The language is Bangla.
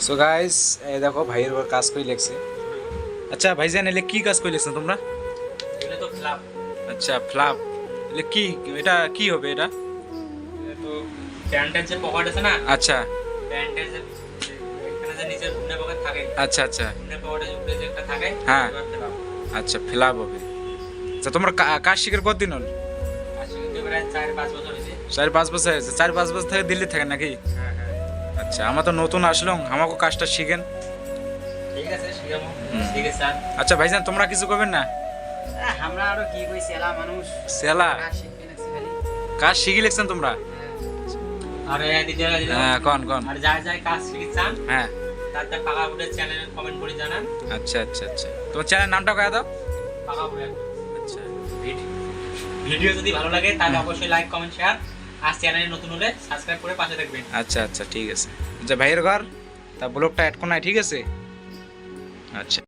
সো গাইস এই দেখো ভাইয়ের ওর কাজ করে লেখছে। আচ্ছা ভাইজান এলে কি কাজ করে লেখছেন তোমরা? এটা তো ফ্ল্যাপ। আচ্ছা ফ্লাপ, এলে কি এটা কি হবে এটা? এটা তো প্যান্টের যে পকেট আছে না, আচ্ছা প্যান্টের যে এখানে যে নিচের ঘুমনে পকেট থাকে, আচ্ছা আচ্ছা ঘুমনে পকেটে যে উপরে যে একটা থাকে, হ্যাঁ। ওটা ফ্ল্যাপ। আচ্ছা ফ্লাপ হবে। আচ্ছা তোমরা কাজ শিখার কতদিন হল? আজকে কিন্তু প্রায় 4-5 বছর হয়েছে। 4-5 বছর হয়েছে। 4-5 বছর থেকে দিল্লি থাকেন নাকি? হ্যাঁ হ্যাঁ, আচ্ছা আমরা তো নতুন আসলাম, আমাকে কাজটা শিখেন। ঠিক আছে শিখাবো। ঠিক আছে স্যার। আচ্ছা ভাইজান তোমরা কিছু করবেন না? আমরা আরো কি কই সেলা মানুষ সেলা কাজ শিখতে লাগছে খালি। কাজ শিখে লেখছেন তোমরা? আর এই দিদি হ্যাঁ কোন কোন? আর যাই যাই কাজ শিখছেন হ্যাঁ তাতে পাকা বুটের চ্যানেলে কমেন্ট করে জানান। আচ্ছা আচ্ছা আচ্ছা তোমার চ্যানেল নামটা কয়ে দাও। পাকা বুটের আচ্ছা ভিডিও যদি ভালো লাগে তাহলে অবশ্যই লাইক কমেন্ট শেয়ার, আর চ্যানেলে নতুন হলে সাবস্ক্রাইব করে পাশে থাকবেন। আচ্ছা আচ্ছা ঠিক আছে। আচ্ছা ভাইয়ের ঘর তা ব্লগটা অ্যাড কোনায়, ঠিক আছে? আচ্ছা।